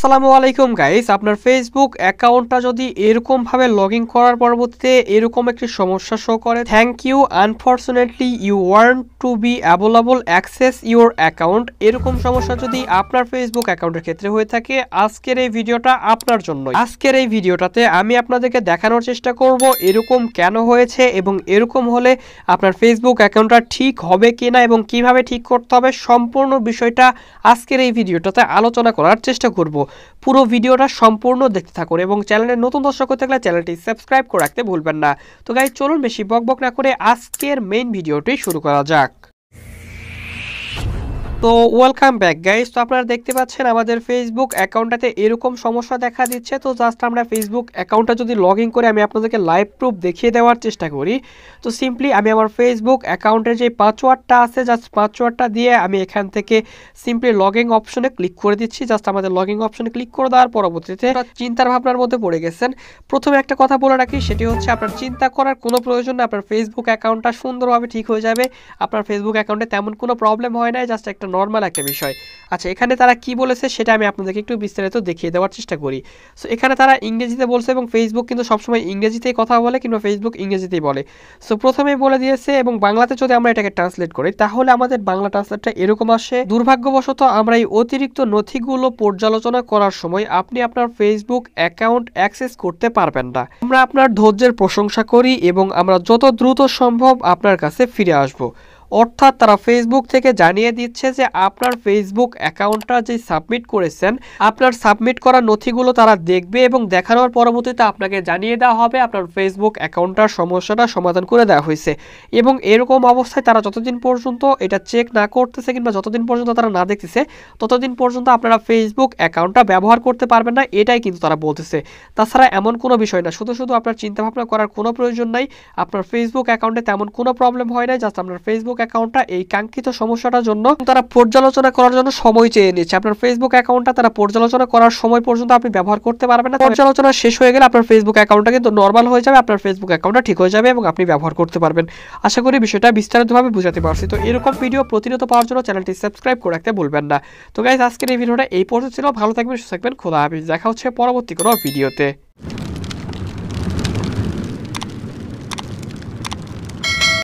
আসসালামু আলাইকুম গাইস, আপনার ফেসবুক অ্যাকাউন্টটা যদি এরকম ভাবে লগইন করার পরবর্তীতে এরকম একটি সমস্যা শো করে, thank you unfortunately you want to be available access your account, এরকম সমস্যা যদি আপনার ফেসবুক অ্যাকাউন্টের ক্ষেত্রে হয়ে থাকে, আজকের এই ভিডিওটা আপনার জন্য। আজকের এই ভিডিওটাতে আমি আপনাদেরকে দেখানোর চেষ্টা করব এরকম কেন হয়েছে এবং এরকম হলে আপনার ফেসবুক অ্যাকাউন্টটা ঠিক হবে কিনা এবং কিভাবে ঠিক করতে হবে, সম্পূর্ণ বিষয়টা আজকের এই ভিডিওটাতে আলোচনা করার চেষ্টা করব। পুরো ভিডিওটা সম্পূর্ণ দেখতে থাকুন এবং চ্যানেলের নতুন দর্শক হতে গেলে চ্যানেলটি সাবস্ক্রাইব করে রাখতে ভুলবেন না। তো গাইস, চলুন বেশি বকবক না করে আজকের মেইন ভিডিওটি শুরু করা যাক। তো ওয়েলকাম ব্যাক গাইস। তো আপনারা দেখতে পাচ্ছেন আমাদের ফেসবুক অ্যাকাউন্টটাতে এরকম সমস্যা দেখা দিচ্ছে। তো জাস্ট আমরা ফেসবুক অ্যাকাউন্টটা যদি লগ ইন করে আমি আপনাদেরকে লাইভ প্রুফ দেখিয়ে দেওয়ার চেষ্টা করি। তো সিম্পলি আমি আমার ফেসবুক অ্যাকাউন্টের যে পাসওয়ার্ডটা আছে, জাস্ট পাসওয়ার্ডটা দিয়ে আমি এখান থেকে সিম্পলি লগ ইন অপশনে ক্লিক করে দিচ্ছি। জাস্ট আমাদের লগ ইন অপশনে ক্লিক করে দেওয়ার পরবর্তীতে চিন্তার ভাবনার মধ্যে পড়ে গেছেন। প্রথমে একটা কথা বলে রাখি, সেটি হচ্ছে আপনার চিন্তা করার কোনো প্রয়োজন নেই। আপনার ফেসবুক অ্যাকাউন্টটা সুন্দরভাবে ঠিক হয়ে যাবে। আপনার ফেসবুক অ্যাকাউন্টে তেমন কোনো প্রবলেম হয় না, জাস্ট একটা নর্মাল একটা বিষয়। আচ্ছা, এখানে তারা কি বলেছে সেটা আমি আপনাদেরকে একটু বিস্তারিত দেখিয়ে দেওয়ার চেষ্টা করি। সো এখানে তারা ইংরেজিতে বলছে এবং ফেসবুক কিন্তু সবসময় ইংরেজিতেই কথা বলে কিংবা ফেসবুক ইংরেজিতেই বলে। সো প্রথমেই বলে দিয়েছে এবং বাংলাতে যদি আমরা এটাকে ট্রান্সলেট করি তাহলে আমাদের বাংলা ট্রান্সলেটটা এরকম আসে: দুর্ভাগ্যবশত আমরা এই অতিরিক্ত নথিগুলো পর্যালোচনা করার সময় আপনি আপনার ফেসবুক অ্যাকাউন্ট অ্যাক্সেস করতে পারবেন না। আমরা আপনার ধৈর্যের প্রশংসা করি এবং আমরা যত দ্রুত সম্ভব আপনার কাছে ফিরে আসব। অর্থাৎ তারা ফেসবুক থেকে জানিয়ে দিচ্ছে যে আপনার ফেসবুক অ্যাকাউন্টটা যে সাবমিট করেছেন, আপনার সাবমিট করা নথিগুলো তারা দেখবে এবং দেখানোর পরবর্তীতে আপনাকে জানিয়ে দেওয়া হবে আপনার ফেসবুক অ্যাকাউন্টটার সমস্যাটা সমাধান করে দেওয়া হয়েছে। এবং এরকম অবস্থায় তারা যতদিন পর্যন্ত এটা চেক না করতেছে কিংবা যতদিন পর্যন্ত তারা না দেখতেছে, ততদিন পর্যন্ত আপনারা ফেসবুক অ্যাকাউন্টটা ব্যবহার করতে পারবেন না, এটাই কিন্তু তারা বলতেছে। তাছাড়া এমন কোনো বিষয় না, শুধু আপনার চিন্তাভাবনা করার কোনো প্রয়োজন নাই। আপনার ফেসবুক অ্যাকাউন্টে তেমন কোনো প্রবলেম হয় না, জাস্ট আপনার ফেসবুক অ্যাকাউন্টটা এই কাঙ্ক্ষিত সমস্যাটার জন্য তারা পর্যালোচনা করার জন্য সময় চেয়ে নিচ্ছে। আপনার ফেসবুক অ্যাকাউন্টটা তারা পর্যালোচনা করার সময় পর্যন্ত আপনি ব্যবহার করতে পারবেন না। পর্যালোচনা শেষ হয়ে গেলে আপনার ফেসবুক অ্যাকাউন্টটা কিন্তু নর্মাল হয়ে যাবে, আপনার ফেসবুক অ্যাকাউন্টটা ঠিক হয়ে যাবে এবং আপনি ব্যবহার করতে পারবেন। আশা করি বিষয়টা বিস্তারিতভাবে বুঝাতে পারছি। তো এরকম ভিডিও প্রতিনিয়ত পাওয়ার জন্য চ্যানেলটি সাবস্ক্রাইব করে রাখতে ভুলবেন না। তো গাইস, আজকের এই ভিডিওটা এই পর্যন্ত ছিল। ভালো থাকবেন, সুস্থ থাকবেন, খোদা হাফেজ। দেখা হচ্ছে পরবর্তী কোনো ভিডিওতে।